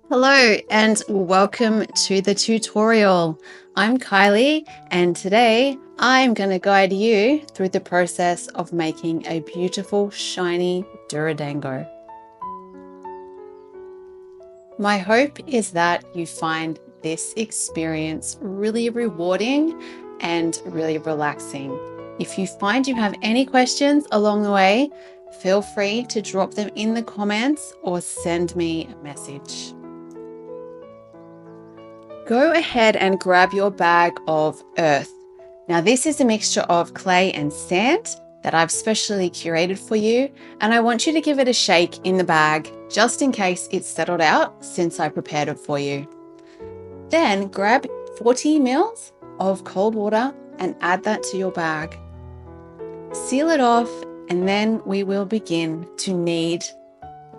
Hello and welcome to the tutorial. I'm Kylie and today I'm going to guide you through the process of making a beautiful shiny Dorodango. My hope is that you find this experience really rewarding and really relaxing. If you find you have any questions along the way, feel free to drop them in the comments or send me a message. Go ahead and grab your bag of earth. Now, this is a mixture of clay and sand that I've specially curated for you, and I want you to give it a shake in the bag just in case it's settled out since I prepared it for you. Then grab 40 ml of cold water and add that to your bag. Seal it off, and then we will begin to knead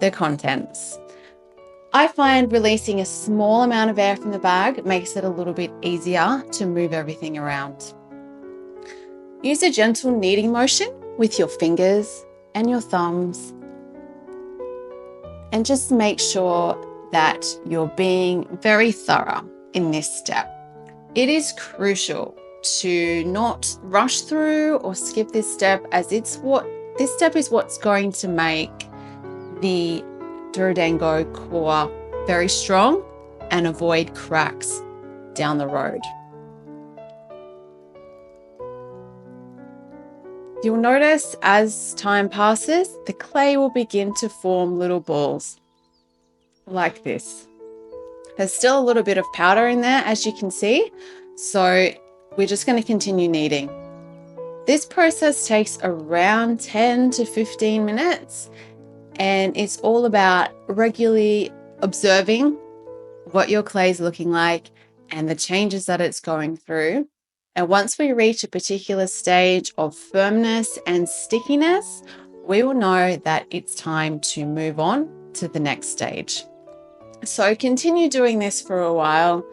the contents. I find releasing a small amount of air from the bag makes it a little bit easier to move everything around. Use a gentle kneading motion with your fingers and your thumbs, and just make sure that you're being very thorough in this step. It is crucial to not rush through or skip this step, as this step is what's going to make the Dorodango core very strong and avoid cracks down the road. You'll notice as time passes, the clay will begin to form little balls like this. There's still a little bit of powder in there, as you can see, so we're just going to continue kneading. This process takes around 10 to 15 minutes. And it's all about regularly observing what your clay is looking like and the changes that it's going through. And once we reach a particular stage of firmness and stickiness, we will know that it's time to move on to the next stage. So continue doing this for a while.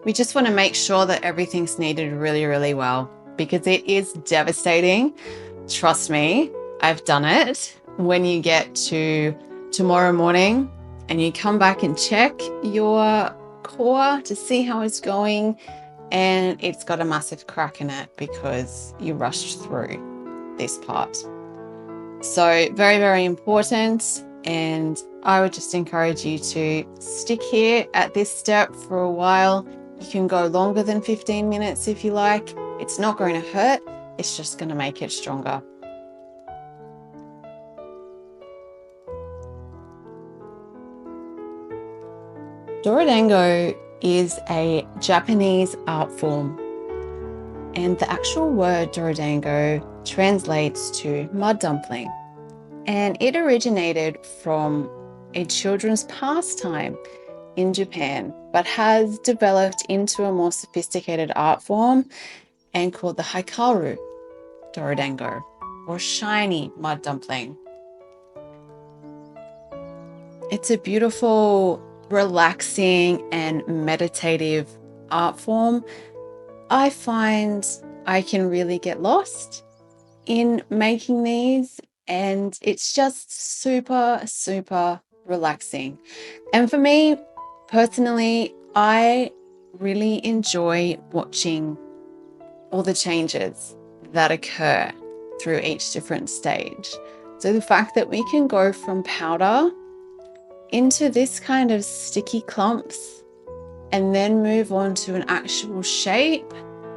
We just want to make sure that everything's kneaded really, really well, because it is devastating. Trust me, I've done it. When you get to tomorrow morning and you come back and check your core to see how it's going, and it's got a massive crack in it because you rushed through this part. So very, very important. And I would just encourage you to stick here at this step for a while. You can go longer than 15 minutes if you like. It's not going to hurt. It's just going to make it stronger. Dorodango is a Japanese art form, and the actual word Dorodango translates to mud dumpling, and it originated from a children's pastime in Japan, but has developed into a more sophisticated art form and called the Hikaru Dorodango, or shiny mud dumpling. It's a beautiful, relaxing and meditative art form. I find I can really get lost in making these, and it's just super, super relaxing. And for me personally, I really enjoy watching all the changes that occur through each different stage. So the fact that we can go from powder into this kind of sticky clumps and then move on to an actual shape,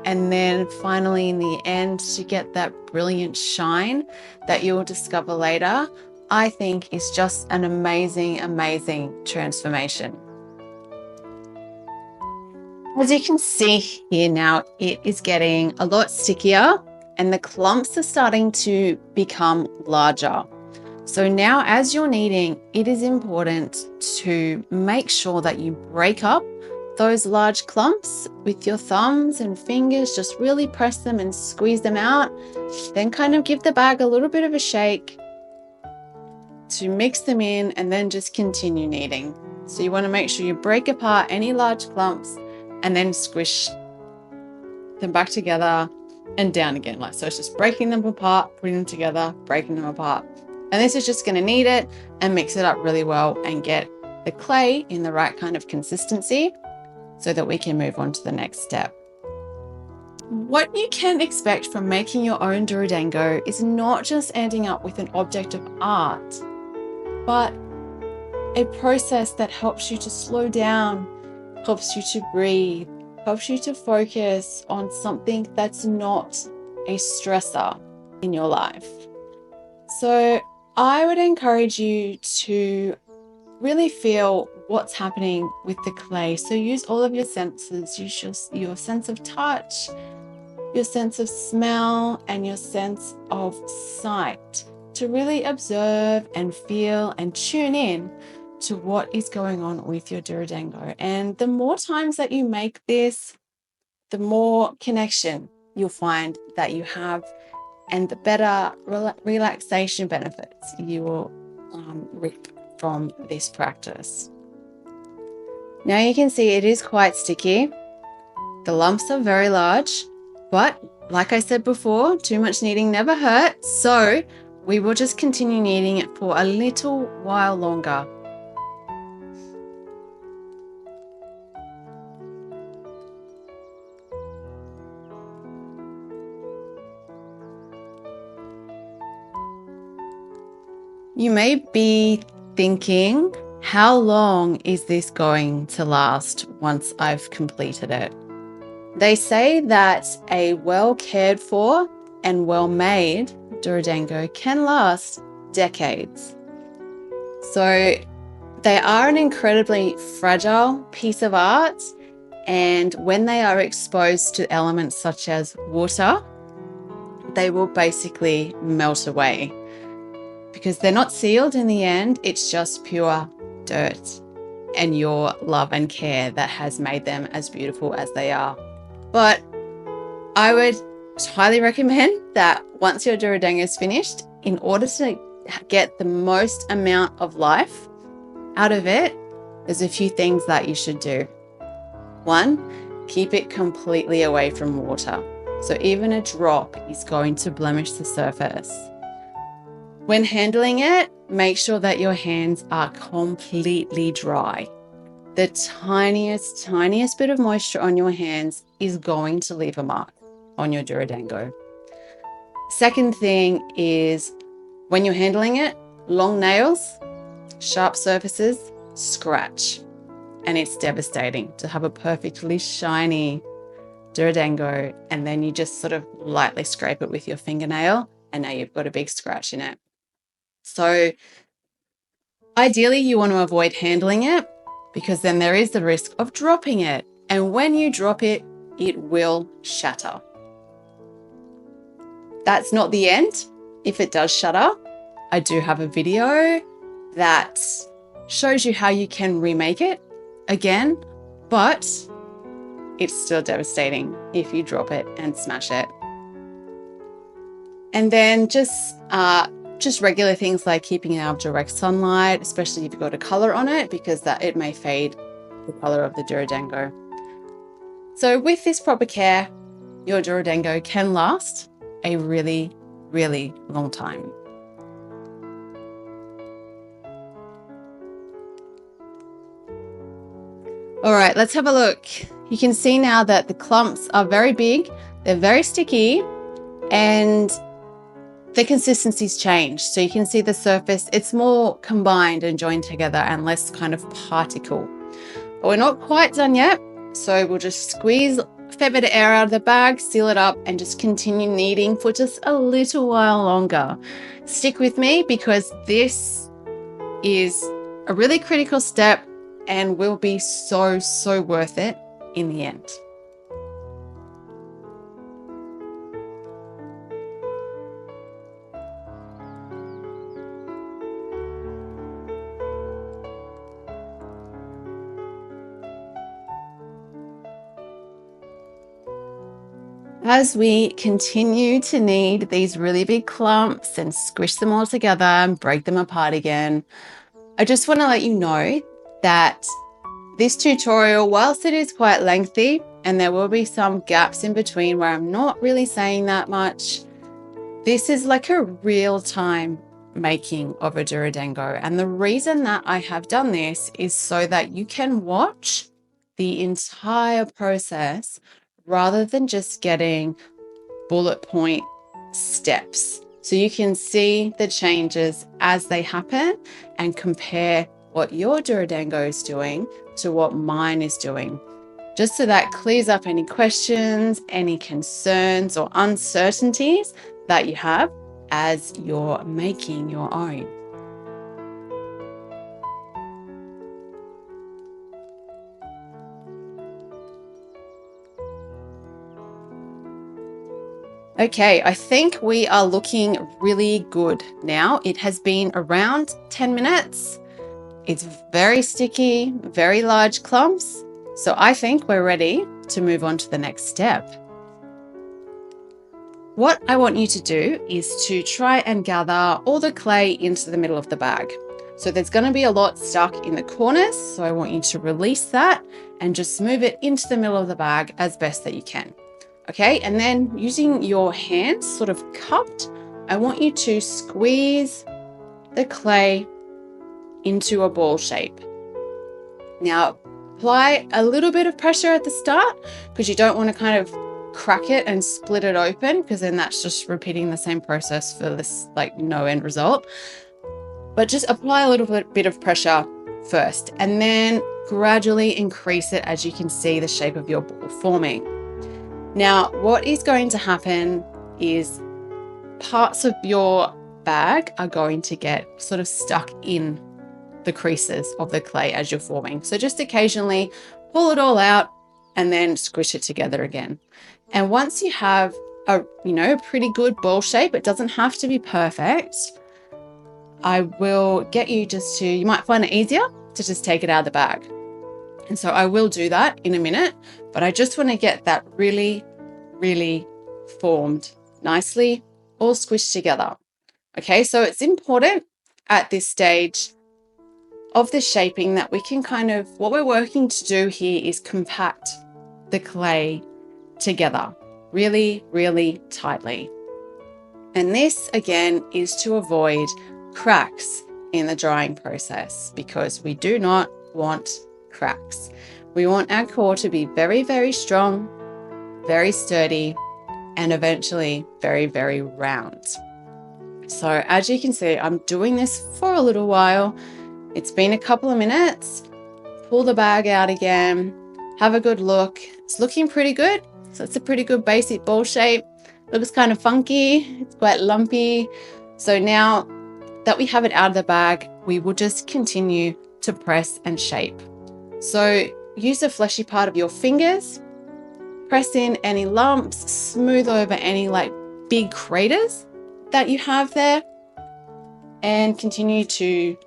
and then finally in the end to get that brilliant shine that you'll discover later, I think is just an amazing, amazing transformation. As you can see here now, it is getting a lot stickier and the clumps are starting to become larger. So now as you're kneading, it is important to make sure that you break up those large clumps with your thumbs and fingers. Just really press them and squeeze them out. Then kind of give the bag a little bit of a shake to mix them in, and then just continue kneading. So you want to make sure you break apart any large clumps and then squish them back together and down again. So it's just breaking them apart, putting them together, breaking them apart. And this is just going to knead it and mix it up really well and get the clay in the right kind of consistency so that we can move on to the next step. What you can expect from making your own Dorodango is not just ending up with an object of art, but a process that helps you to slow down, helps you to breathe, helps you to focus on something that's not a stressor in your life. So I would encourage you to really feel what's happening with the clay. So use all of your senses, use your sense of touch, your sense of smell, and your sense of sight to really observe and feel and tune in to what is going on with your Dorodango. And the more times that you make this, the more connection you'll find that you have, and the better relaxation benefits you will reap from this practice. Now you can see it is quite sticky. The lumps are very large, but like I said before, too much kneading never hurts. So we will just continue kneading it for a little while longer. You may be thinking, how long is this going to last once I've completed it? They say that a well cared for and well made Dorodango can last decades. So they are an incredibly fragile piece of art, and when they are exposed to elements such as water, they will basically melt away. Because they're not sealed in the end, it's just pure dirt and your love and care that has made them as beautiful as they are. But I would highly recommend that once your Dorodango is finished, in order to get the most amount of life out of it, there's a few things that you should do. One, keep it completely away from water. So even a drop is going to blemish the surface. When handling it, make sure that your hands are completely dry. The tiniest bit of moisture on your hands is going to leave a mark on your Dorodango. Second thing is, when you're handling it, long nails, sharp surfaces, scratch. And it's devastating to have a perfectly shiny Dorodango and then you just sort of lightly scrape it with your fingernail and now you've got a big scratch in it. So ideally you want to avoid handling it because then there is the risk of dropping it. And when you drop it, it will shatter. That's not the end. If it does shatter, I do have a video that shows you how you can remake it again, but it's still devastating if you drop it and smash it. And then just regular things like keeping it out of direct sunlight, especially if you've got a color on it, because it may fade the color of the Dorodango. So with this proper care, your Dorodango can last a really, really long time. All right, let's have a look. You can see now that the clumps are very big, they're very sticky, and the consistency's changed. So you can see the surface, it's more combined and joined together and less kind of particle. But we're not quite done yet. So we'll just squeeze a fair bit of air out of the bag, seal it up, and just continue kneading for just a little while longer. Stick with me because this is a really critical step and will be so, so worth it in the end. As we continue to knead these really big clumps and squish them all together and break them apart again, I just want to let you know that this tutorial, whilst it is quite lengthy and there will be some gaps in between where I'm not really saying that much, this is like a real-time making of a Dorodango. And the reason that I have done this is so that you can watch the entire process rather than just getting bullet point steps. So you can see the changes as they happen and compare what your Dorodango is doing to what mine is doing, just so that clears up any questions, any concerns or uncertainties that you have as you're making your own. Okay, I think we are looking really good now. It has been around 10 minutes. It's very sticky, very large clumps. So I think we're ready to move on to the next step. What I want you to do is to try and gather all the clay into the middle of the bag. So there's going to be a lot stuck in the corners. So I want you to release that and just move it into the middle of the bag as best that you can. Okay, and then using your hands sort of cupped, I want you to squeeze the clay into a ball shape. Now, apply a little bit of pressure at the start because you don't want to kind of crack it and split it open, because then that's just repeating the same process for this like no end result. But just apply a little bit of pressure first and then gradually increase it as you can see the shape of your ball forming. Now, what is going to happen is parts of your bag are going to get sort of stuck in the creases of the clay as you're forming. So just occasionally pull it all out and then squish it together again. And once you have a pretty good ball shape, it doesn't have to be perfect. I will get you you might find it easier to just take it out of the bag. And so I will do that in a minute, but I just want to get that really, really formed nicely, all squished together. Okay, so it's important at this stage of the shaping that we can what we're working to do here is compact the clay together really, really tightly. And this again is to avoid cracks in the drying process, because we do not want cracks. We want our core to be very, very strong, very sturdy, and eventually very, very round. So as you can see, I'm doing this for a little while. It's been a couple of minutes. Pull the bag out again, have a good look. It's looking pretty good. So it's a pretty good basic ball shape. Looks kind of funky. It's quite lumpy. So now that we have it out of the bag, we will just continue to press and shape. So use the fleshy part of your fingers, press in any lumps, smooth over any like big craters that you have there, and continue to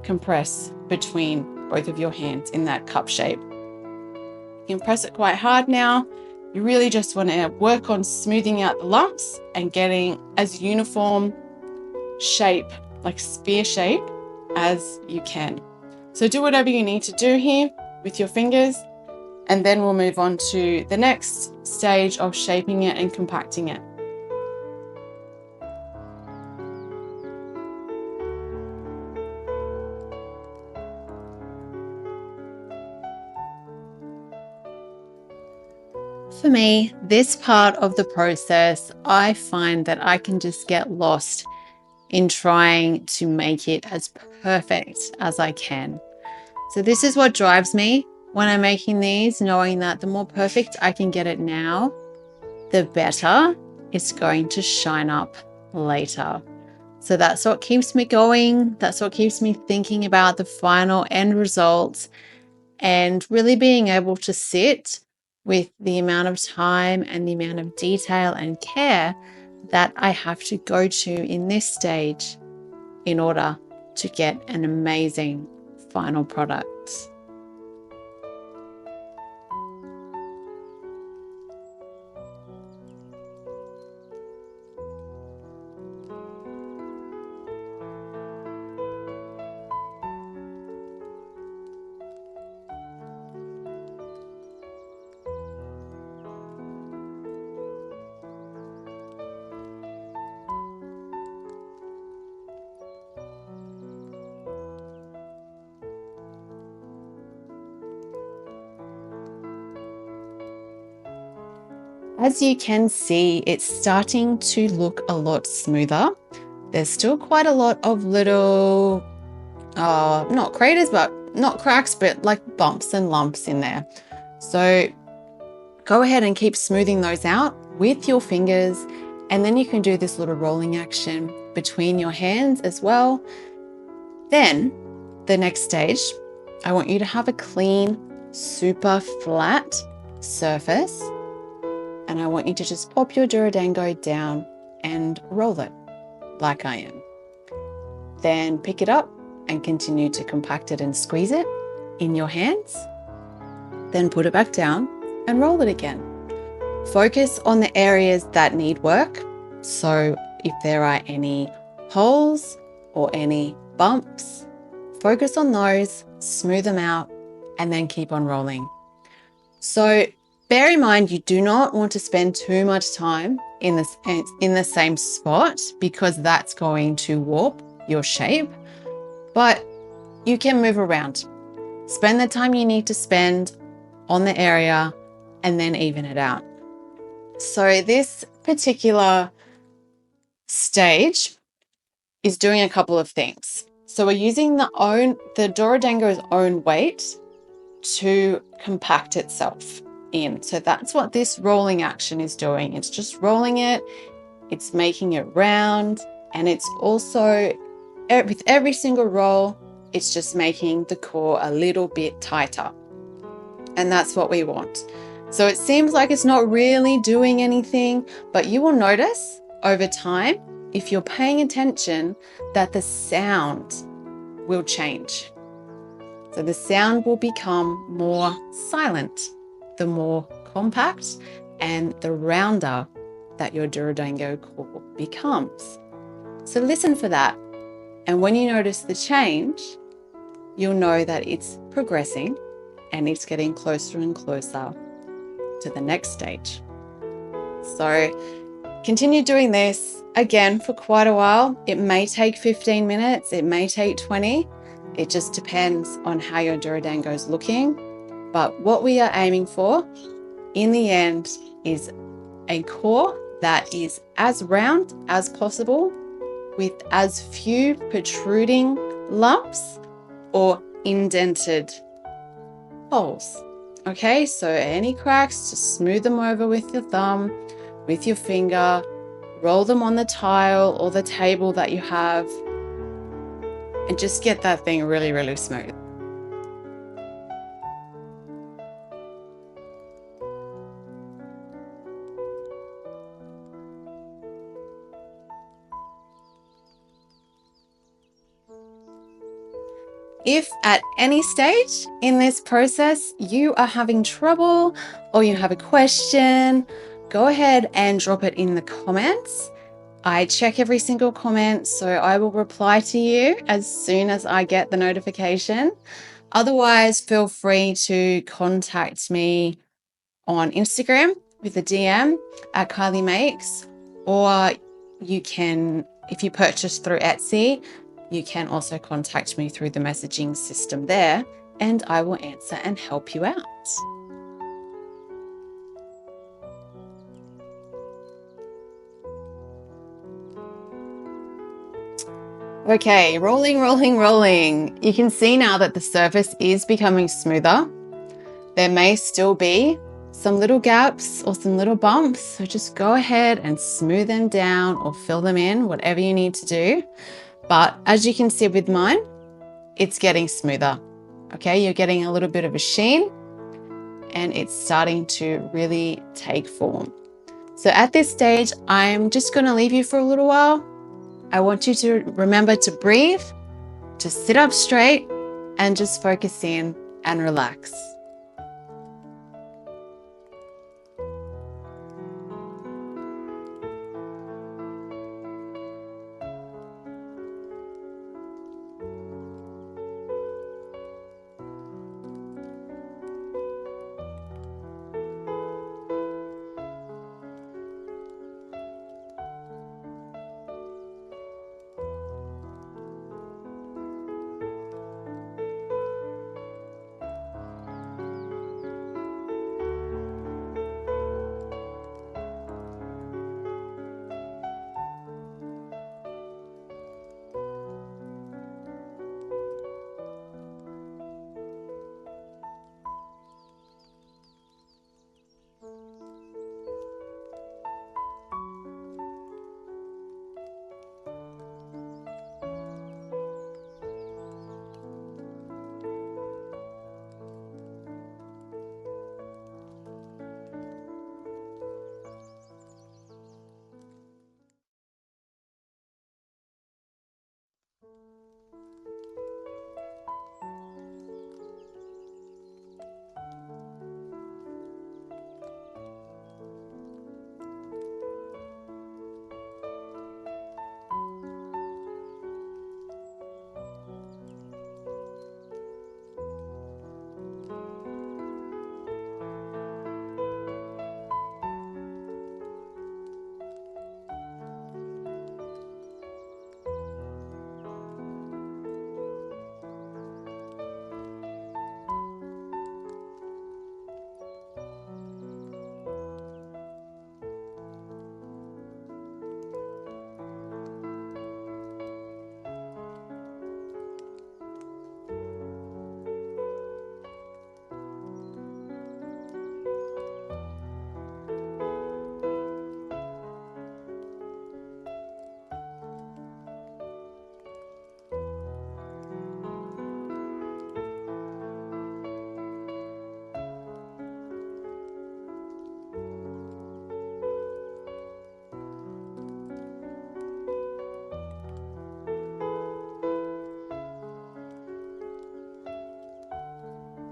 compress between both of your hands in that cup shape. You can press it quite hard now. You really just want to work on smoothing out the lumps and getting as uniform shape, like spear shape, as you can. So do whatever you need to do here with your fingers, and then we'll move on to the next stage of shaping it and compacting it. For me, this part of the process, I find that I can just get lost in trying to make it as perfect as I can. So this is what drives me when I'm making these, knowing that the more perfect I can get it now, the better it's going to shine up later. So that's what keeps me going. That's what keeps me thinking about the final end results and really being able to sit with the amount of time and the amount of detail and care that I have to go to in this stage in order to get an amazing final product. As you can see, it's starting to look a lot smoother. There's still quite a lot of little, not craters, but not cracks, but like bumps and lumps in there. So go ahead and keep smoothing those out with your fingers. And then you can do this little rolling action between your hands as well. Then the next stage, I want you to have a clean, super flat surface. And I want you to just pop your Dorodango down and roll it like I am. Then pick it up and continue to compact it and squeeze it in your hands. Then put it back down and roll it again. Focus on the areas that need work. So if there are any holes or any bumps, focus on those, smooth them out, and then keep on rolling. So bear in mind, you do not want to spend too much time in the same spot because that's going to warp your shape, but you can move around. Spend the time you need to spend on the area and then even it out. So this particular stage is doing a couple of things. So we're using the Dorodango's own weight to compact itself in. So that's what this rolling action is doing. It's just rolling it, it's making it round, and it's also, with every single roll, it's just making the core a little bit tighter. And that's what we want. So it seems like it's not really doing anything, but you will notice over time, if you're paying attention, that the sound will change. So the sound will become more silent, the more compact and the rounder that your Dorodango core becomes. So listen for that. And when you notice the change, you'll know that it's progressing and it's getting closer and closer to the next stage. So continue doing this again for quite a while. It may take 15 minutes, it may take 20. It just depends on how your Dorodango is looking. But what we are aiming for in the end is a core that is as round as possible with as few protruding lumps or indented holes. Okay, so any cracks, just smooth them over with your thumb, with your finger, roll them on the tile or the table that you have, and just get that thing really, really smooth. If at any stage in this process you are having trouble or you have a question, go ahead and drop it in the comments. I check every single comment, so I will reply to you as soon as I get the notification. Otherwise, feel free to contact me on Instagram with a DM at Kylie Makes, or you can, if you purchase through Etsy, you can also contact me through the messaging system there, and I will answer and help you out. Okay, rolling, rolling, rolling. You can see now that the surface is becoming smoother. There may still be some little gaps or some little bumps, so just go ahead and smooth them down or fill them in, whatever you need to do. But as you can see with mine, it's getting smoother. Okay, you're getting a little bit of a sheen and it's starting to really take form. So at this stage, I'm just going to leave you for a little while. I want you to remember to breathe, to sit up straight, and just focus in and relax.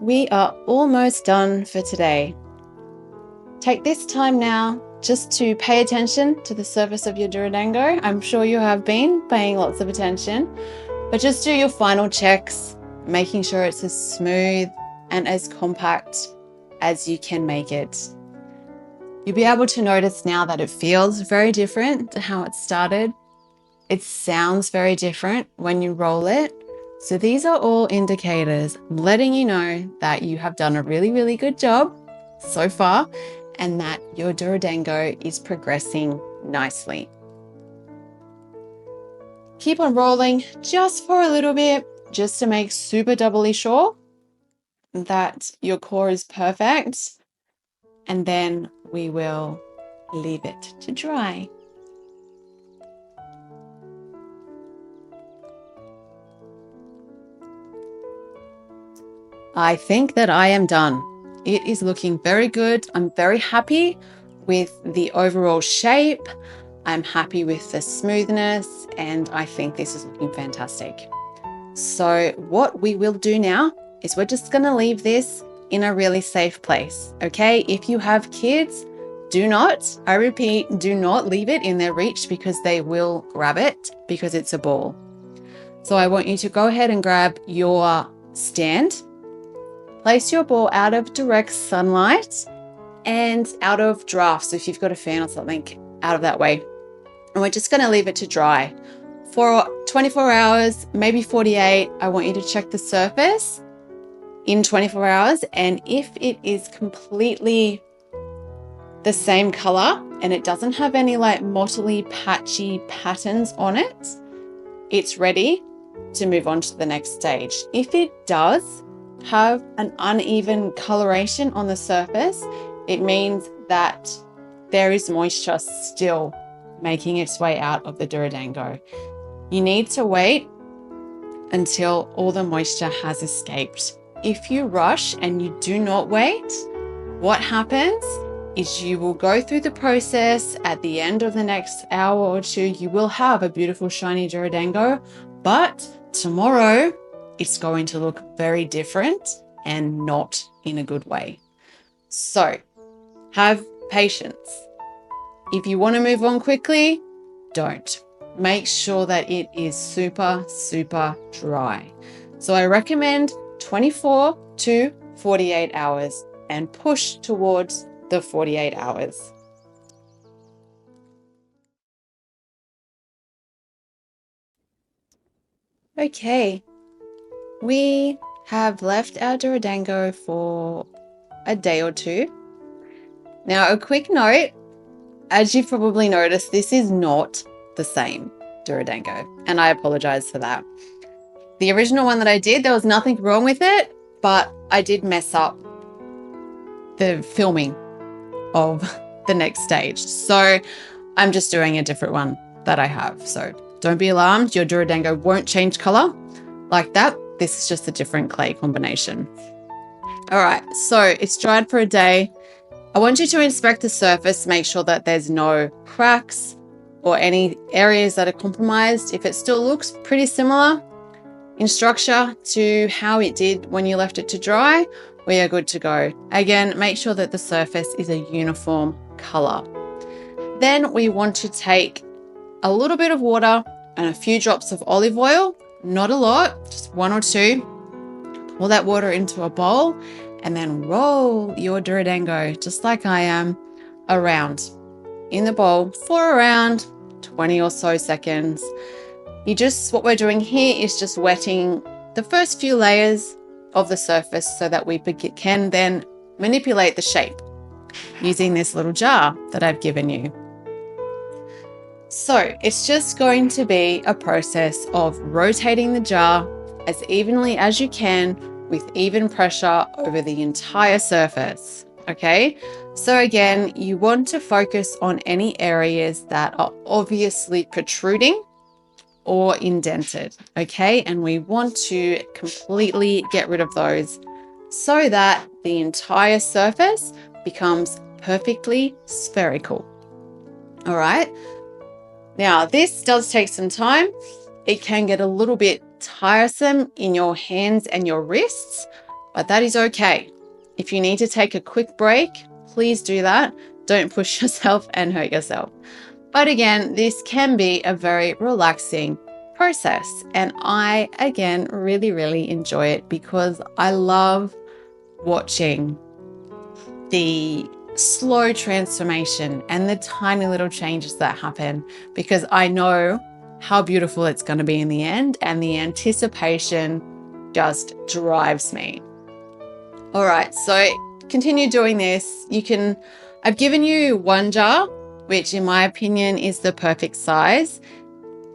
we are almost done for today. Take this time now just to pay attention to the surface of your Dorodango. I'm sure you have been paying lots of attention, but just do your final checks, making sure it's as smooth and as compact as you can make it. You'll be able to notice now that it feels very different to how it started. It sounds very different when you roll it. So these are all indicators letting you know that you have done a really, really good job so far and that your Dorodango is progressing nicely. Keep on rolling just for a little bit, just to make super doubly sure that your core is perfect. And then we will leave it to dry. I think that I am done. It is looking very good. I'm very happy with the overall shape. I'm happy with the smoothness, and I think this is looking fantastic. So what we will do now is we're just going to leave this in a really safe place, okay? If you have kids, do not, I repeat, do not leave it in their reach because they will grab it because it's a ball. So I want you to go ahead and grab your stand, place your ball out of direct sunlight and out of draft. So if you've got a fan or something, out of that way. And we're just going to leave it to dry for 24 hours, maybe 48. I want you to check the surface in 24 hours. And if it is completely the same color and it doesn't have any like mottly, patchy patterns on it, it's ready to move on to the next stage. If it does have an uneven coloration on the surface, it means that there is moisture still making its way out of the Dorodango. You need to wait until all the moisture has escaped. If you rush and you do not wait, what happens is you will go through the process. At the end of the next hour or two, you will have a beautiful shiny Dorodango, but tomorrow it's going to look very different and not in a good way. So have patience. If you want to move on quickly, don't. Make sure that it is super, super dry. So I recommend 24 to 48 hours and push towards the 48 hours. Okay, we have left our Dorodango for a day or two. Now, a quick note, as you've probably noticed, this is not the same Dorodango, and I apologize for that. The original one that I did, there was nothing wrong with it, but I did mess up the filming of the next stage. So I'm just doing a different one that I have. So don't be alarmed. Your Dorodango won't change color like that. This is just a different clay combination. All right, so it's dried for a day. I want you to inspect the surface, make sure that there's no cracks or any areas that are compromised. If it still looks pretty similar in structure to how it did when you left it to dry, we are good to go. Again, make sure that the surface is a uniform color. Then we want to take a little bit of water and a few drops of olive oil, not a lot, just one or two. Pour that water into a bowl and then roll your Dorodango, just like I am, around in the bowl for around 20 or so seconds. What we're doing here is just wetting the first few layers of the surface so that we can then manipulate the shape using this little jar that I've given you. So it's just going to be a process of rotating the jar as evenly as you can with even pressure over the entire surface. Okay, so again, you want to focus on any areas that are obviously protruding or indented, okay? And we want to completely get rid of those so that the entire surface becomes perfectly spherical. All right, now this does take some time. It can get a little bit tiresome in your hands and your wrists but that is okay. If you need to take a quick break, please do that. Don't push yourself and hurt yourself. But again, this can be a very relaxing process. And I, again, really, really enjoy it because I love watching the slow transformation and the tiny little changes that happen, because I know how beautiful it's going to be in the end, and the anticipation just drives me. All right, so continue doing this. I've given you one jar, which in my opinion is the perfect size.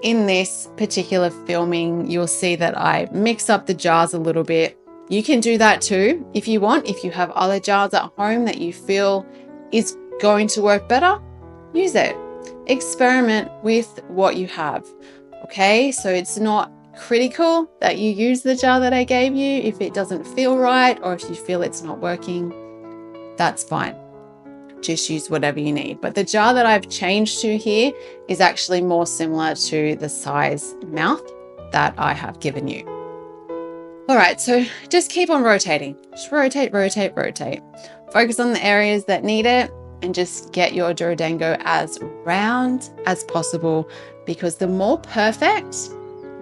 In this particular filming, you'll see that I mix up the jars a little bit. You can do that too if you want. If you have other jars at home that you feel is going to work better, use it. Experiment with what you have. Okay, so it's not critical that you use the jar that I gave you. If it doesn't feel right or if you feel it's not working, that's fine. Just use whatever you need. But the jar that I've changed to here is actually more similar to the size mouth that I have given you. All right, so just keep on rotating. Just rotate, rotate, rotate. Focus on the areas that need it and just get your Dorodango as round as possible, because the more perfect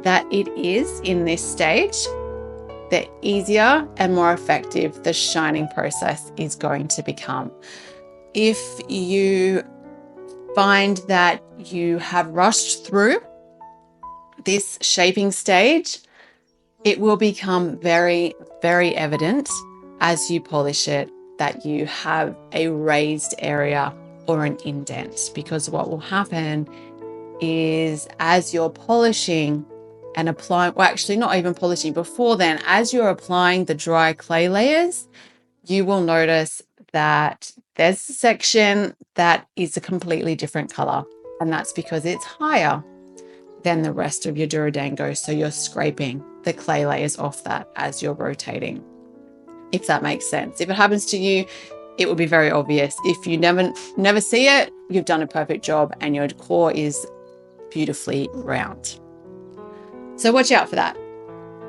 that it is in this stage, the easier and more effective the shining process is going to become. If you find that you have rushed through this shaping stage, it will become very, very evident as you polish it that you have a raised area or an indent, because what will happen is as you're polishing and applying, well, actually not even polishing, before then, as you're applying the dry clay layers, you will notice that there's a section that is a completely different color, and that's because it's higher than the rest of your Dorodango. So you're scraping the clay layers off that as you're rotating, if that makes sense. If it happens to you, it will be very obvious. If you never see it, you've done a perfect job and your core is beautifully round. So watch out for that.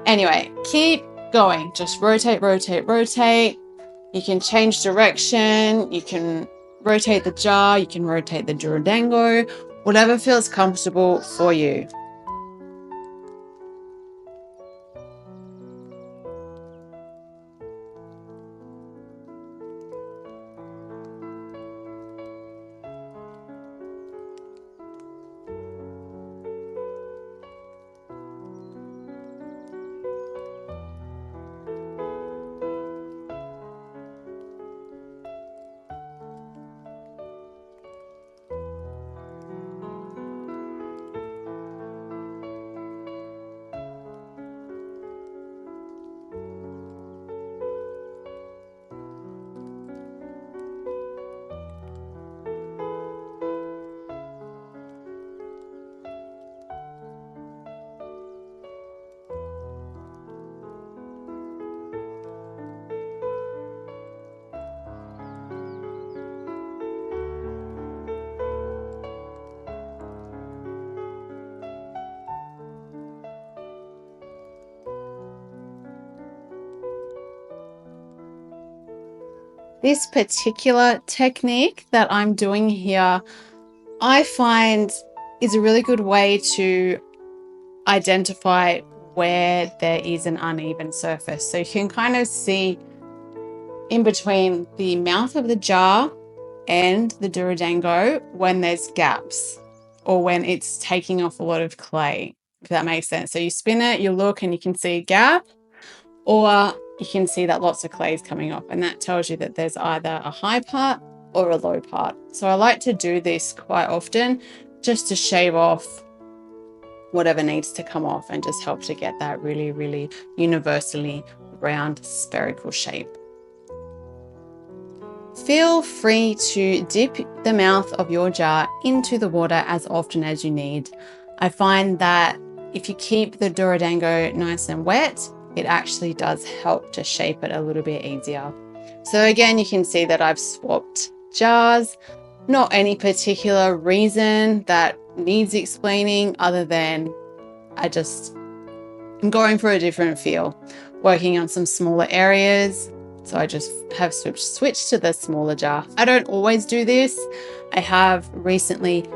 Anyway, keep going. Just rotate, rotate, rotate. You can change direction. You can rotate the jar. You can rotate the Dorodango, whatever feels comfortable for you. This particular technique that I'm doing here, I find is a really good way to identify where there is an uneven surface. So you can kind of see in between the mouth of the jar and the Dorodango when there's gaps or when it's taking off a lot of clay, if that makes sense. So you spin it, you look, and you can see a gap, or you can see that lots of clay is coming off, and that tells you that there's either a high part or a low part. So I like to do this quite often just to shave off whatever needs to come off and just help to get that really, really universally round spherical shape. Feel free to dip the mouth of your jar into the water as often as you need. I find that if you keep the Dorodango nice and wet, it actually does help to shape it a little bit easier. So again, you can see that I've swapped jars. Not any particular reason that needs explaining other than I'm going for a different feel. working on some smaller areas. So I just have switched to the smaller jar. I don't always do this. I have recently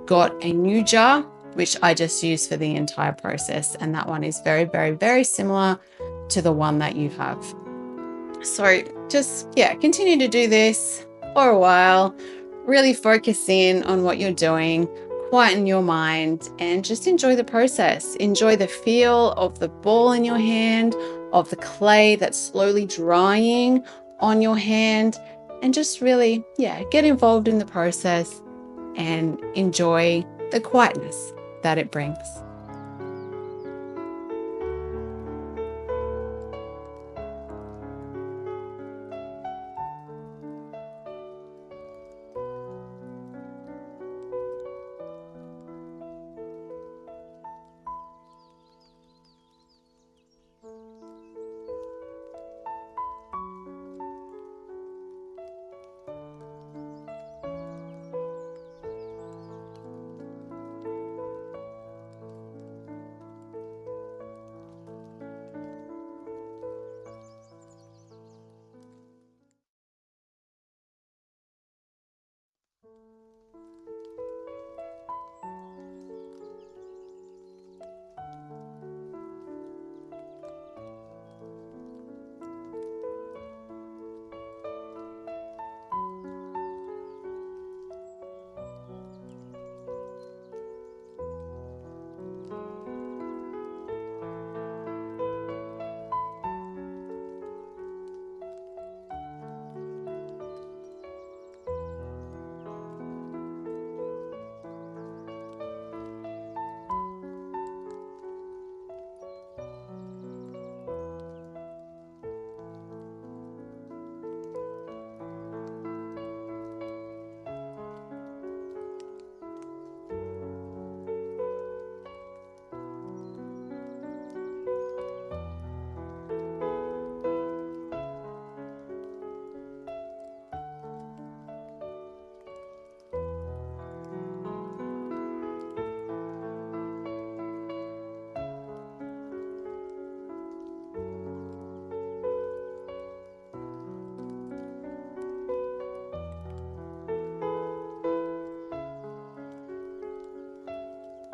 got a new jar, which I just use for the entire process. And that one is very, very, very similar to the one that you have. So just, continue to do this for a while. Really focus in on what you're doing, quieten your mind, and just enjoy the process. Enjoy the feel of the ball in your hand, of the clay that's slowly drying on your hand, and just really, get involved in the process and enjoy the quietness that it brings.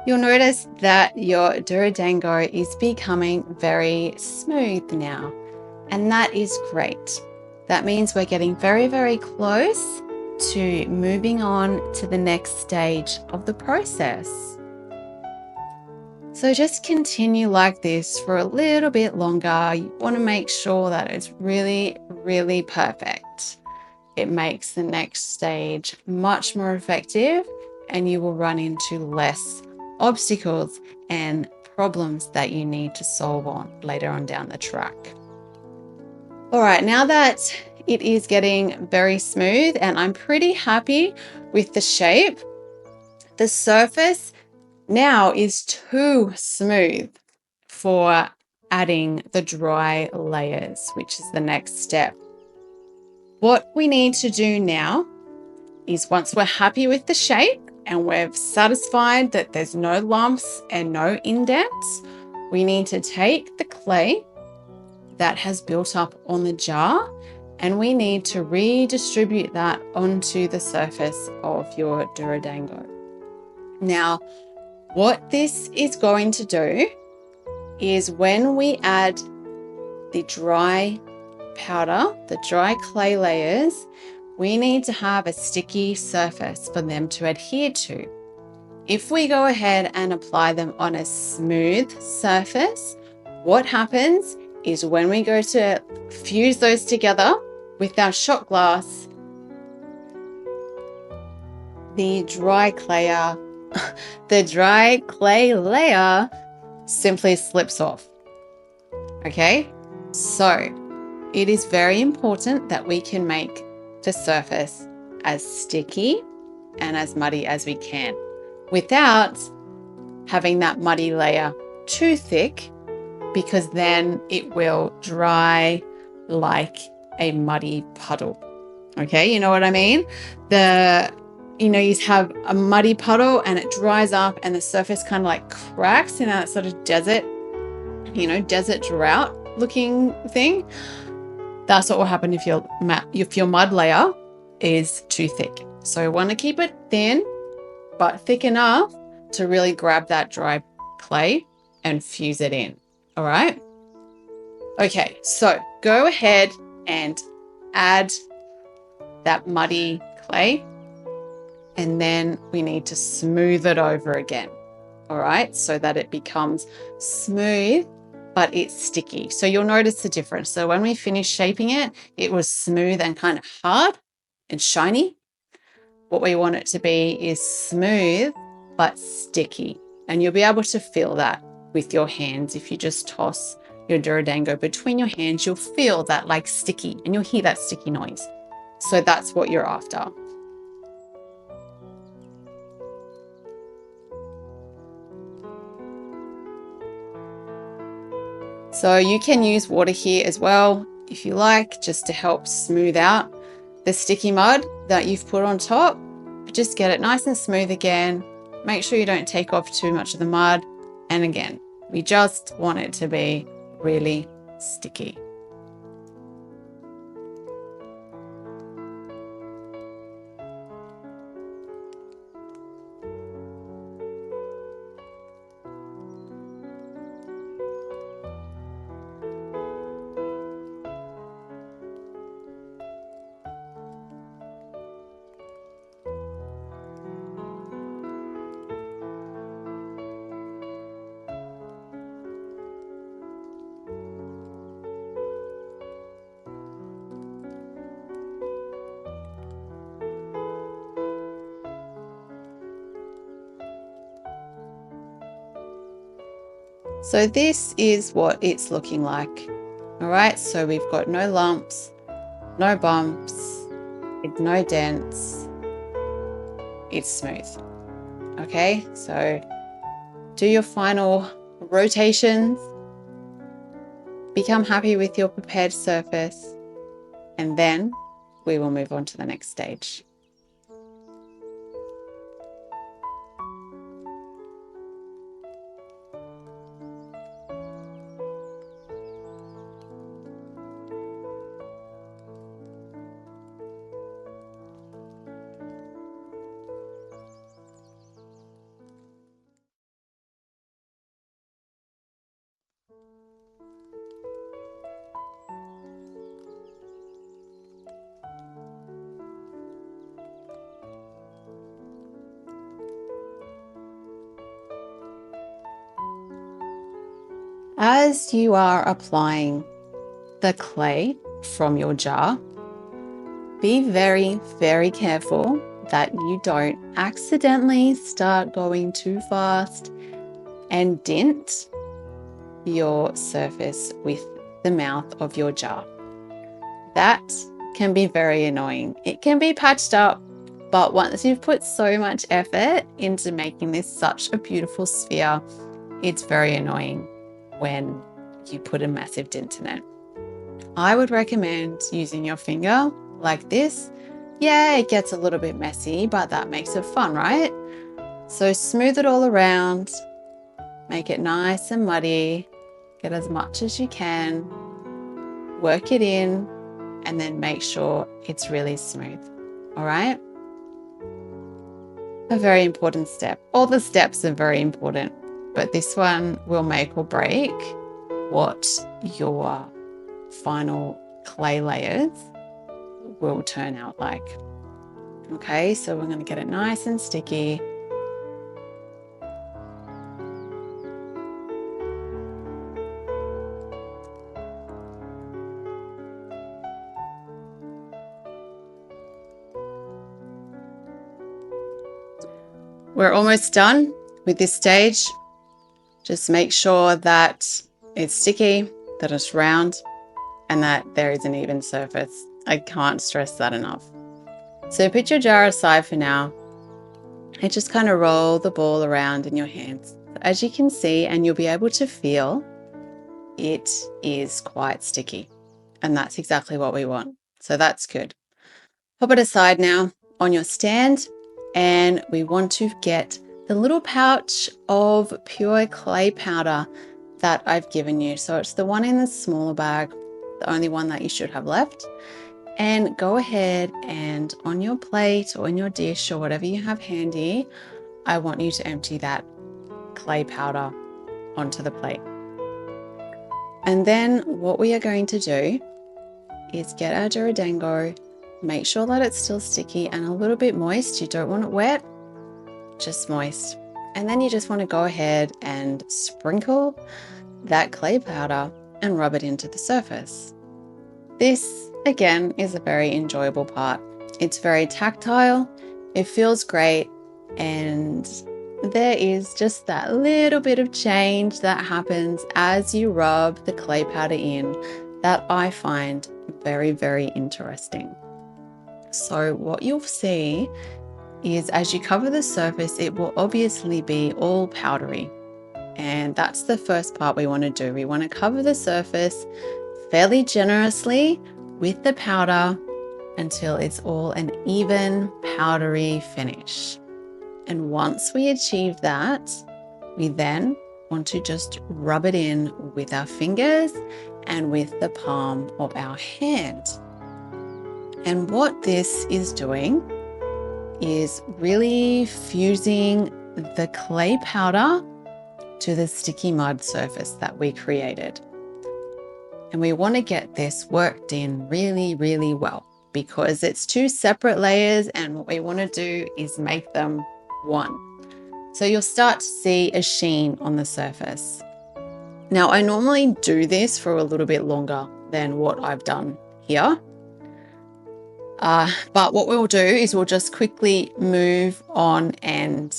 You'll notice that your Dorodango is becoming very smooth now, and that is great. That means we're getting very, very close to moving on to the next stage of the process. So just continue like this for a little bit longer. You want to make sure that it's really, really perfect. It makes the next stage much more effective, and you will run into less obstacles and problems that you need to solve on later on down the track. All right, now that it is getting very smooth and I'm pretty happy with the shape, the surface now is too smooth for adding the dry layers, which is the next step. What we need to do now is, once we're happy with the shape and we're satisfied that there's no lumps and no indents, we need to take the clay that has built up on the jar and we need to redistribute that onto the surface of your Dorodango. Now, what this is going to do is, when we add the dry powder, the dry clay layers, we need to have a sticky surface for them to adhere to. If we go ahead and apply them on a smooth surface, what happens is, when we go to fuse those together with our shot glass, the dry clay layer simply slips off. Okay, so it is very important that we can make the surface as sticky and as muddy as we can without having that muddy layer too thick, because then it will dry like a muddy puddle. Okay, you know what I mean? You have a muddy puddle and it dries up and the surface kind of like cracks in that sort of desert drought looking thing. That's what will happen if your mud layer is too thick. So you want to keep it thin, but thick enough to really grab that dry clay and fuse it in. All right. Okay, so go ahead and add that muddy clay, and then we need to smooth it over again. All right, so that it becomes smooth, but it's sticky. So you'll notice the difference. So when we finished shaping it, it was smooth and kind of hard and shiny. What we want it to be is smooth, but sticky. And you'll be able to feel that with your hands. If you just toss your Dorodango between your hands, you'll feel that like sticky, and you'll hear that sticky noise. So that's what you're after. So you can use water here as well, if you like, just to help smooth out the sticky mud that you've put on top. Just get it nice and smooth again. Make sure you don't take off too much of the mud. And again, we just want it to be really sticky. So this is what it's looking like. All right, so we've got no lumps, no bumps, no dents. It's smooth. Okay, so do your final rotations. Become happy with your prepared surface, and then we will move on to the next stage. As you are applying the clay from your jar, be very, very careful that you don't accidentally start going too fast and dent your surface with the mouth of your jar. That can be very annoying. It can be patched up, but once you've put so much effort into making this such a beautiful sphere, it's very annoying when you put a massive dent in it. I would recommend using your finger like this. Yeah, it gets a little bit messy, but that makes it fun, right? So smooth it all around, make it nice and muddy, get as much as you can, work it in, and then make sure it's really smooth. All right? A very important step. All the steps are very important, but this one will make or break what your final clay layers will turn out like. Okay, so we're going to get it nice and sticky. We're almost done with this stage. Just make sure that it's sticky, that it's round, and that there is an even surface. I can't stress that enough. So put your jar aside for now and just kind of roll the ball around in your hands. As you can see, and you'll be able to feel, it is quite sticky, and that's exactly what we want. So that's good. Pop it aside now on your stand, and we want to get the little pouch of pure clay powder that I've given you. So it's the one in the smaller bag, the only one that you should have left. And go ahead and on your plate or in your dish or whatever you have handy, I want you to empty that clay powder onto the plate. And then what we are going to do is get our Dorodango, make sure that it's still sticky and a little bit moist. You don't want it wet, just moist. And then you just want to go ahead and sprinkle that clay powder and rub it into the surface. This, again, is a very enjoyable part. It's very tactile, it feels great, and there is just that little bit of change that happens as you rub the clay powder in that I find very, very interesting. So what you'll see is as you cover the surface, it will obviously be all powdery. And that's the first part we want to do. We want to cover the surface fairly generously with the powder until it's all an even powdery finish. And once we achieve that, we then want to just rub it in with our fingers and with the palm of our hand. And what this is doing is really fusing the clay powder to the sticky mud surface that we created. And we want to get this worked in really, really well because it's two separate layers and what we want to do is make them one. So you'll start to see a sheen on the surface. Now, I normally do this for a little bit longer than what I've done here. But what we'll do is we'll just quickly move on and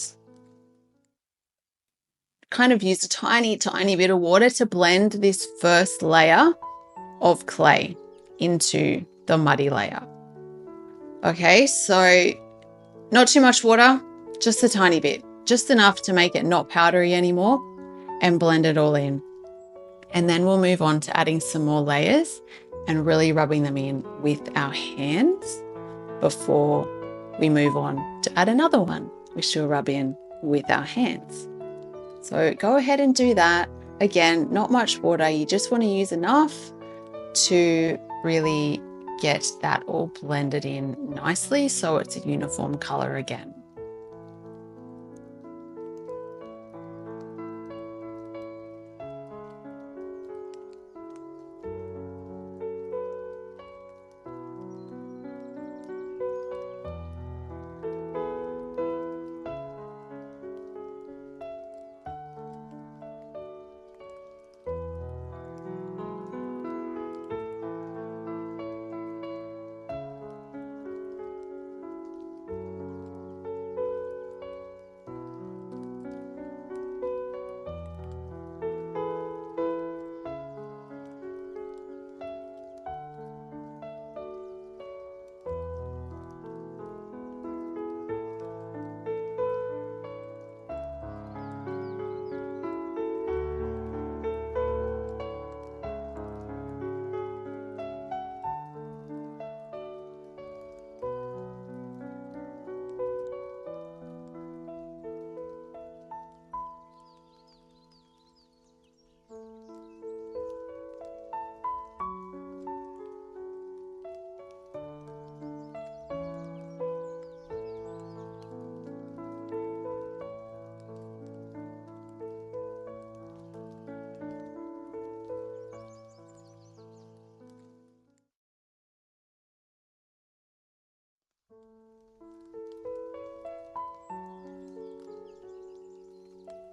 kind of use a tiny, tiny bit of water to blend this first layer of clay into the muddy layer. Okay, so not too much water, just a tiny bit, just enough to make it not powdery anymore and blend it all in. And then we'll move on to adding some more layers and really rubbing them in with our hands before we move on to add another one, which we'll rub in with our hands. So go ahead and do that. Again, not much water. You just want to use enough to really get that all blended in nicely so it's a uniform color again.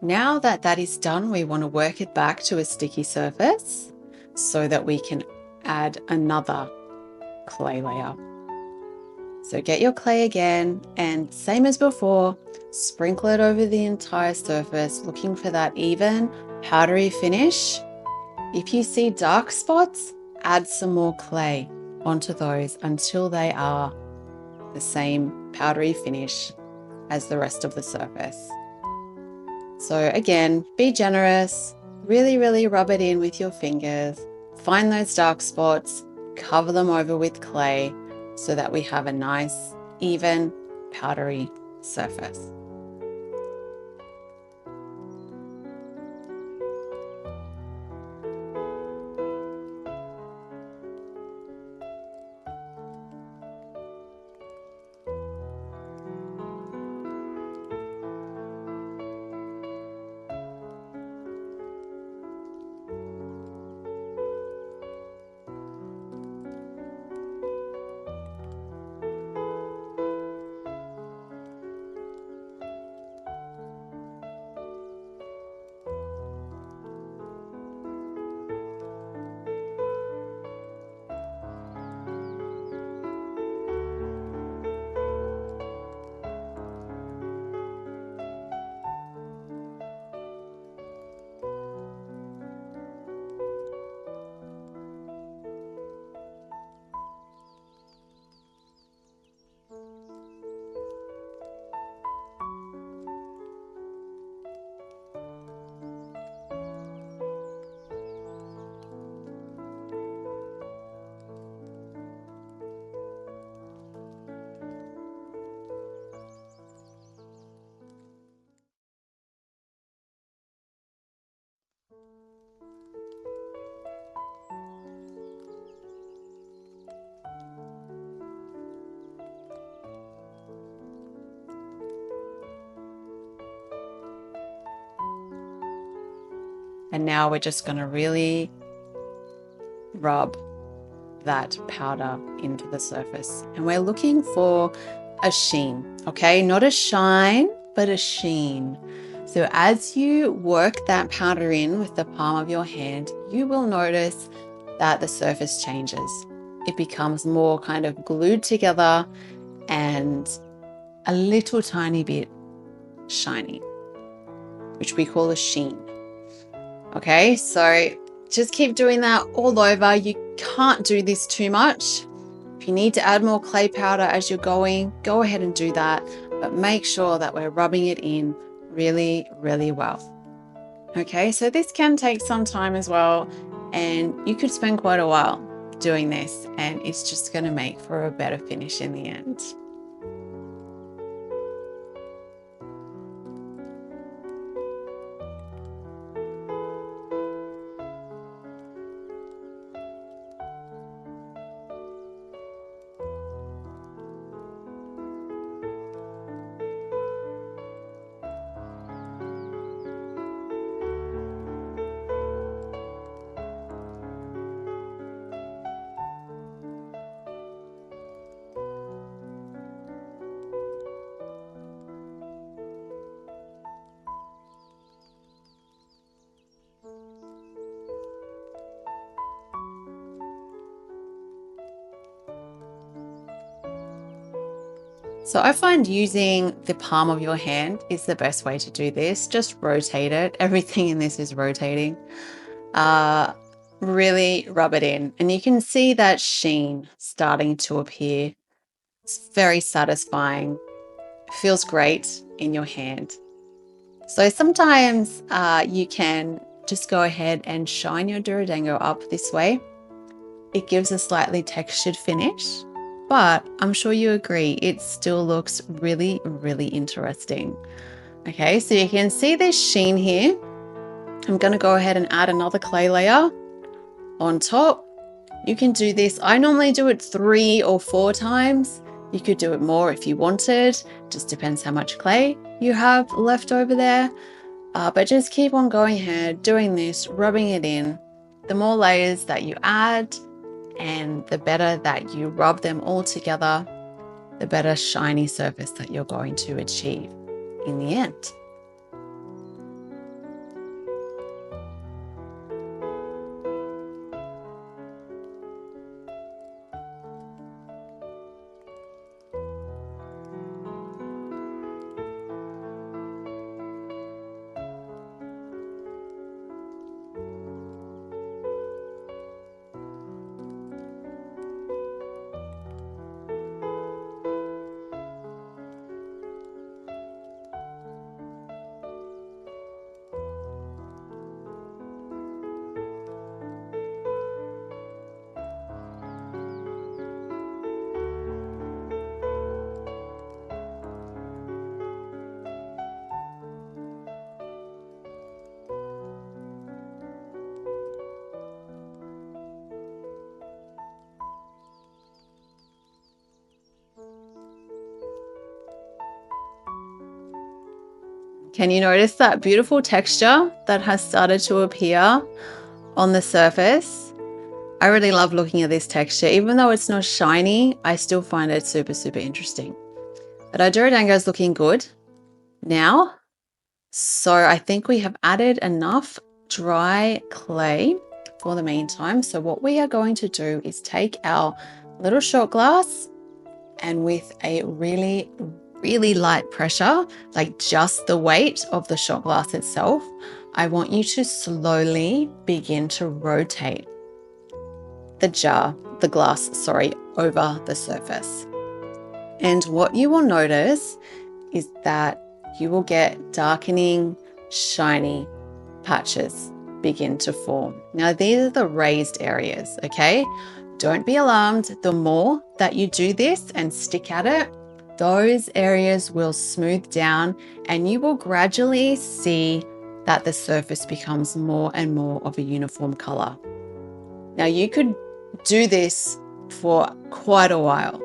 Now that that is done, we want to work it back to a sticky surface so that we can add another clay layer. So get your clay again and same as before, sprinkle it over the entire surface, looking for that even powdery finish. If you see dark spots, add some more clay onto those until they are the same powdery finish as the rest of the surface. So again, be generous, really, really rub it in with your fingers, find those dark spots, cover them over with clay so that we have a nice, even, powdery surface. And now we're just going to really rub that powder into the surface. And we're looking for a sheen, okay? Not a shine, but a sheen. So as you work that powder in with the palm of your hand, you will notice that the surface changes. It becomes more kind of glued together and a little tiny bit shiny, which we call a sheen. Okay, so just keep doing that all over. You can't do this too much. If you need to add more clay powder as you're going, go ahead and do that, but make sure that we're rubbing it in really, really well. Okay, so this can take some time as well, and you could spend quite a while doing this, and it's just going to make for a better finish in the end. So I find using the palm of your hand is the best way to do this. Just rotate it. Everything in this is rotating. Really rub it in. And you can see that sheen starting to appear. It's very satisfying. It feels great in your hand. So sometimes you can just go ahead and shine your Dorodango up this way. It gives a slightly textured finish. But I'm sure you agree, it still looks really, really interesting. Okay, so you can see this sheen here. I'm going to go ahead and add another clay layer on top. You can do this. I normally do it 3 or 4 times. You could do it more if you wanted. Just depends how much clay you have left over there. But just keep on going ahead, doing this, rubbing it in. The more layers that you add, and the better that you rub them all together, the better shiny surface that you're going to achieve in the end. Can you notice that beautiful texture that has started to appear on the surface? I really love looking at this texture. Even though it's not shiny, I still find it super, super interesting. But our Dorodango is looking good now. So I think we have added enough dry clay for the meantime. So what we are going to do is take our little shot glass, and with a really, really light pressure, like just the weight of the shot glass itself, I want you to slowly begin to rotate the glass, over the surface. And what you will notice is that you will get darkening, shiny patches begin to form. Now, these are the raised areas, okay? Don't be alarmed. The more that you do this and stick at it, those areas will smooth down, and you will gradually see that the surface becomes more and more of a uniform color. Now, you could do this for quite a while.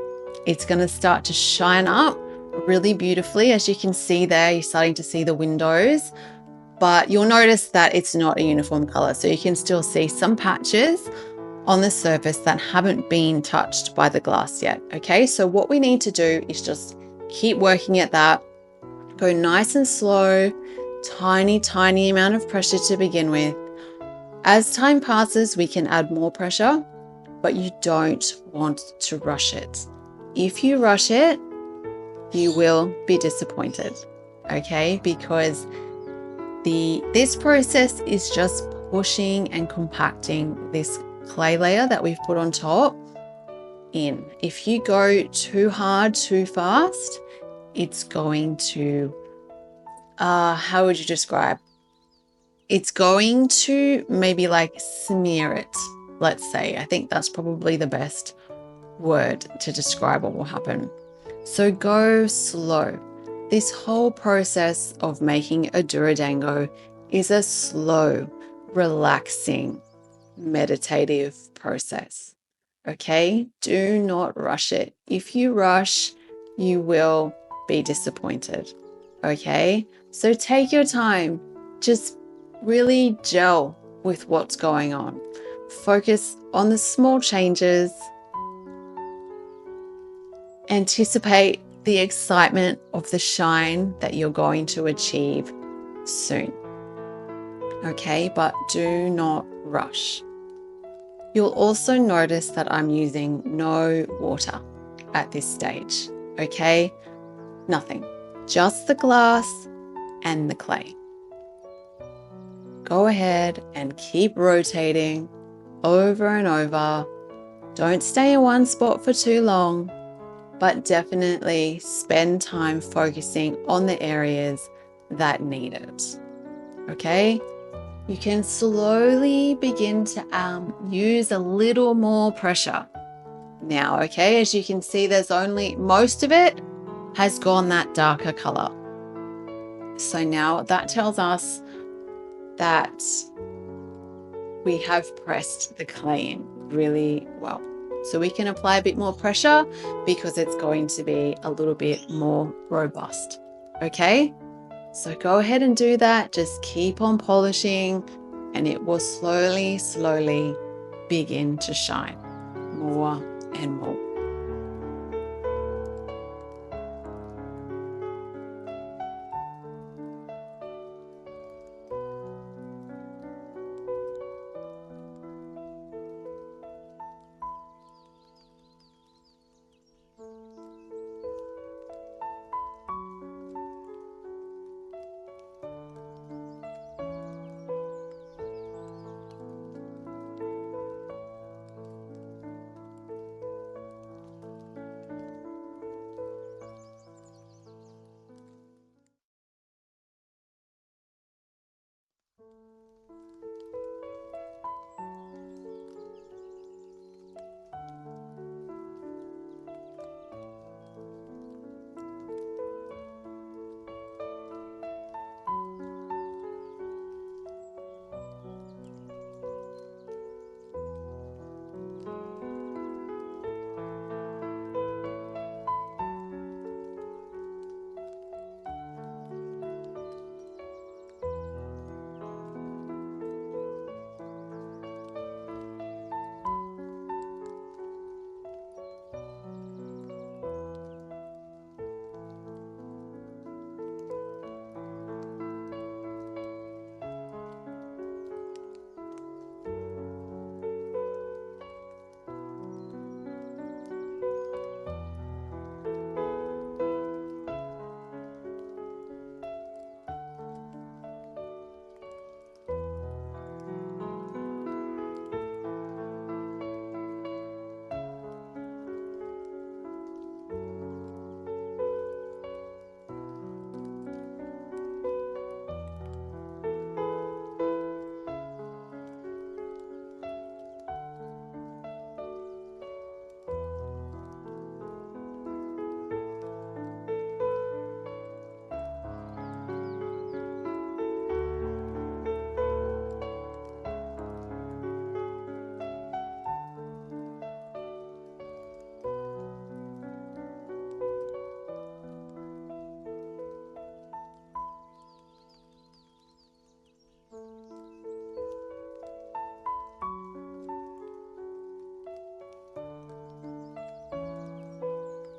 It's going to start to shine up really beautifully. As you can see there, you're starting to see the windows. but you'll notice that it's not a uniform color. So you can still see some patches on the surface that haven't been touched by the glass yet. Okay, so what we need to do is just keep working at that. Go nice and slow, tiny amount of pressure to begin with. As time passes, we can add more pressure, but you don't want to rush it. If you rush it, you will be disappointed, okay? Because this process is just pushing and compacting this clay layer that we've put on top in. If you go too hard, too fast, it's going to, how would you describe? It's going to maybe like smear it, let's say. I think that's probably the best word to describe what will happen. So go slow. This whole process of making a Dorodango is a slow, relaxing, meditative process. Okay? Do not rush it. If you rush, you will be disappointed. Okay? So take your time. Just really gel with what's going on. Focus on the small changes. Anticipate the excitement of the shine that you're going to achieve soon. Okay, but do not rush. You'll also notice that I'm using no water at this stage. Okay, nothing, just the glass and the clay. Go ahead and keep rotating over and over. Don't stay in one spot for too long, but definitely spend time focusing on the areas that need it. Okay? You can slowly begin to use a little more pressure now, okay? As you can see, there's only, most of it has gone that darker color. So now that tells us that we have pressed the clay in really well. So we can apply a bit more pressure because it's going to be a little bit more robust. Okay? So go ahead and do that. Just keep on polishing and it will slowly begin to shine more and more.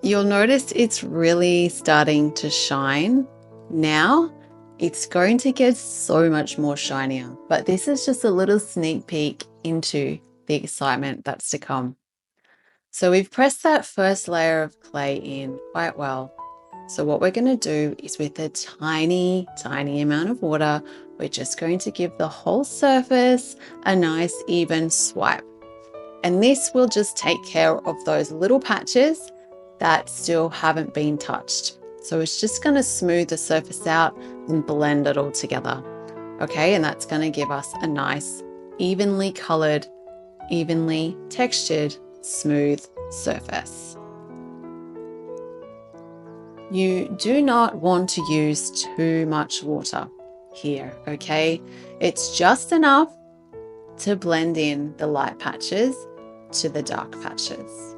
You'll notice it's really starting to shine now. It's going to get so much more shinier, but this is just a little sneak peek into the excitement that's to come. So we've pressed that first layer of clay in quite well. So what we're going to do is, with a tiny, tiny amount of water, we're just going to give the whole surface a nice even swipe. And this will just take care of those little patches that still haven't been touched. So it's just going to smooth the surface out and blend it all together. Okay, and that's going to give us a nice, evenly colored, evenly textured, smooth surface. You do not want to use too much water here, okay? It's just enough to blend in the light patches to the dark patches.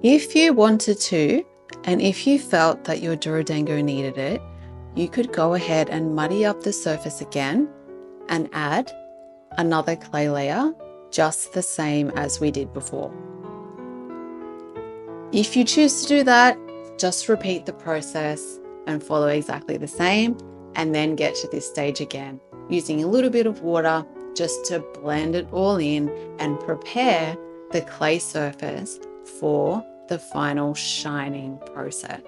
If you wanted to, and if you felt that your Dorodango needed it, you could go ahead and muddy up the surface again and add another clay layer, just the same as we did before. If you choose to do that, just repeat the process and follow exactly the same, and then get to this stage again, using a little bit of water just to blend it all in and prepare the clay surface for the final shining process.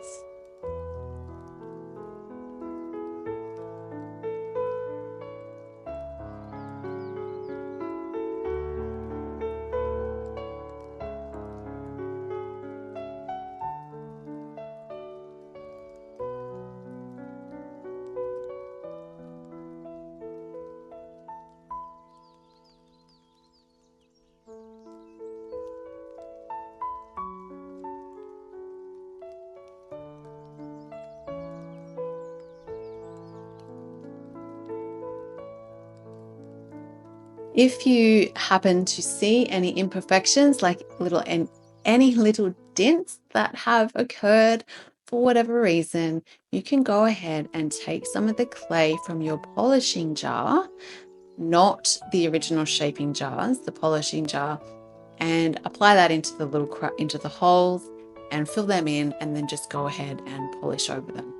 If you happen to see any imperfections, like any little dents that have occurred for whatever reason, you can go ahead and take some of the clay from your polishing jar, not the original shaping jars, the polishing jar, and apply that into the holes and fill them in, and then just go ahead and polish over them,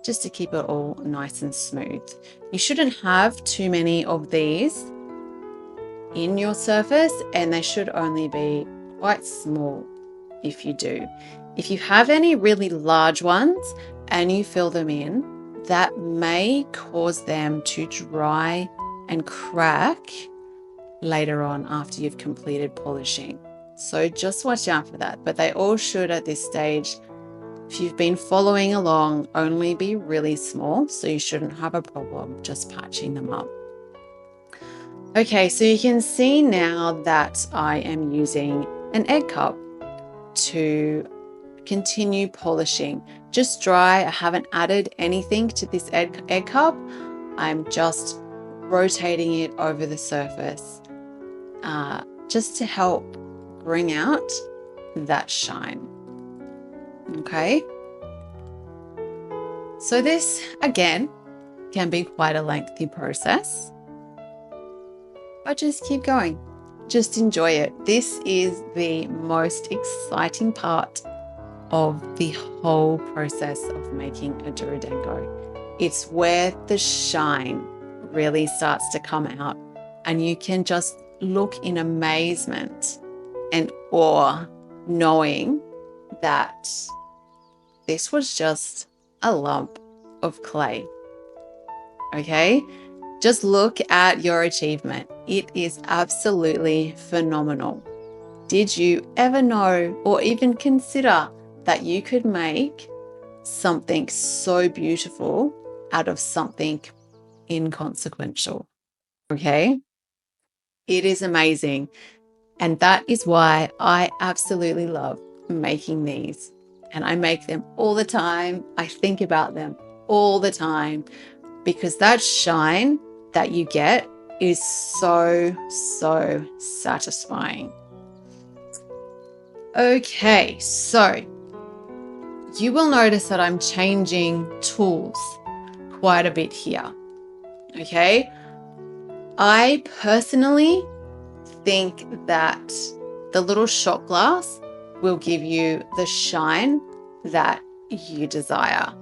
just to keep it all nice and smooth. You shouldn't have too many of these in your surface, and they should only be quite small if you do. If you have any really large ones and you fill them in, that may cause them to dry and crack later on after you've completed polishing. So just watch out for that. But they all should, at this stage, if you've been following along, only be really small, so you shouldn't have a problem just patching them up. Okay, so you can see now that I am using an egg cup to continue polishing. Just dry. I haven't added anything to this egg cup. I'm just rotating it over the surface, just to help bring out that shine. Okay. So this, again, can be quite a lengthy process, but just keep going. Just enjoy it. This is the most exciting part of the whole process of making a Dorodango. It's where the shine really starts to come out, and you can just look in amazement and awe, knowing that this was just a lump of clay. Okay? Just look at your achievement. It is absolutely phenomenal. Did you ever know or even consider that you could make something so beautiful out of something inconsequential? Okay? It is amazing. And that is why I absolutely love making these. And I make them all the time. I think about them all the time, because that shine that you get is so, so satisfying. Okay, so you will notice that I'm changing tools quite a bit here. Okay, I personally think that the little shot glass will give you the shine that you desire.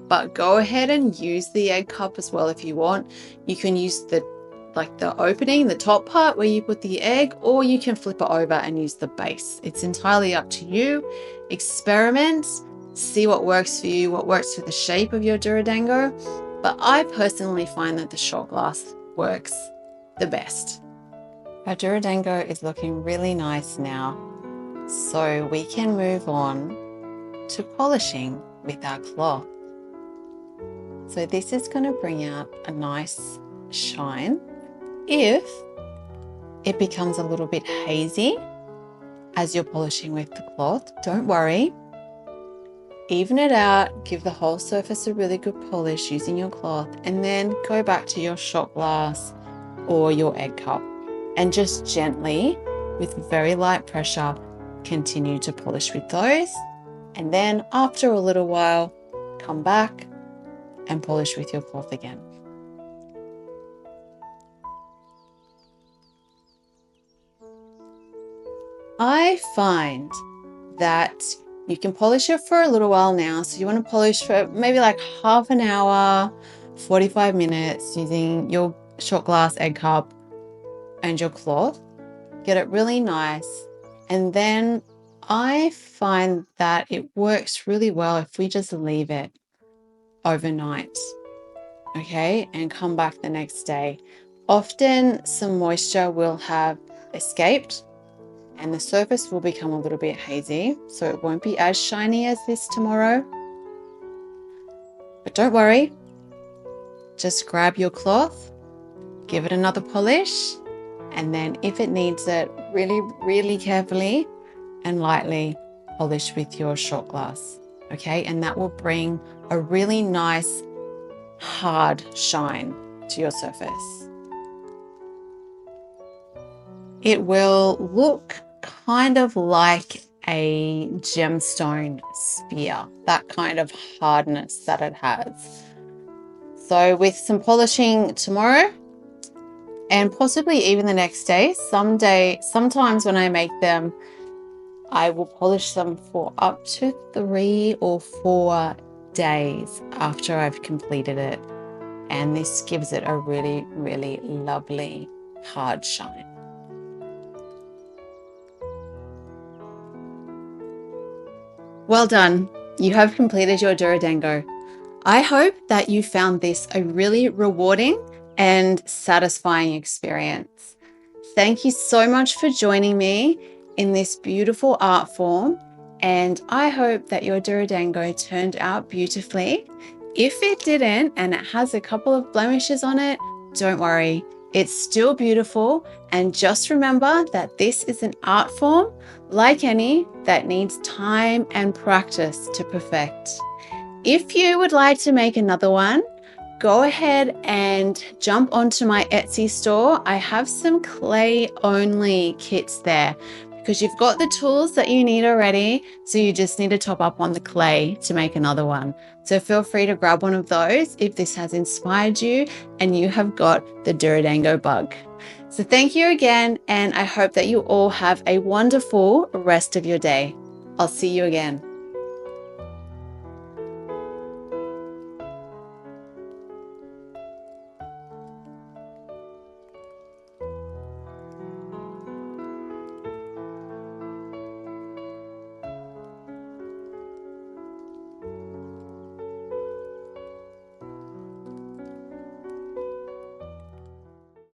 But go ahead and use the egg cup as well if you want. You can use the opening, the top part where you put the egg, or you can flip it over and use the base. It's entirely up to you. Experiment, see what works for you, what works for the shape of your Dorodango. But I personally find that the shot glass works the best. Our Dorodango is looking really nice now, so we can move on to polishing with our cloth. So this is going to bring out a nice shine. If it becomes a little bit hazy as you're polishing with the cloth, don't worry. Even it out, give the whole surface a really good polish using your cloth, and then go back to your shot glass or your egg cup and just gently, with very light pressure, continue to polish with those. And then after a little while, come back and polish with your cloth again. I find that you can polish it for a little while now. So you want to polish for maybe like half an hour, 45 minutes using your shot glass, egg cup, and your cloth. Get it really nice. And then I find that it works really well if we just leave it overnight, okay, and come back the next day. Often some moisture will have escaped and the surface will become a little bit hazy, so it won't be as shiny as this tomorrow. But don't worry, just grab your cloth, give it another polish, and then if it needs it, really, really carefully and lightly polish with your shot glass, okay? And that will bring a really nice hard shine to your surface. It will look kind of like a gemstone sphere, that kind of hardness that it has. So with some polishing tomorrow and possibly even the next day, sometimes when I make them, I will polish them for up to 3 or 4 days after I've completed it. And this gives it a really, really lovely hard shine. Well done. You have completed your Dorodango. I hope that you found this a really rewarding and satisfying experience. Thank you so much for joining me in this beautiful art form, and I hope that your Dorodango turned out beautifully. If it didn't and it has a couple of blemishes on it, don't worry. It's still beautiful, and just remember that this is an art form, like any, that needs time and practice to perfect. If you would like to make another one, go ahead and jump onto my Etsy store. I have some clay-only kits there because you've got the tools that you need already, so you just need to top up on the clay to make another one. So feel free to grab one of those if this has inspired you and you have got the Dorodango bug. So thank you again, and I hope that you all have a wonderful rest of your day. I'll see you again.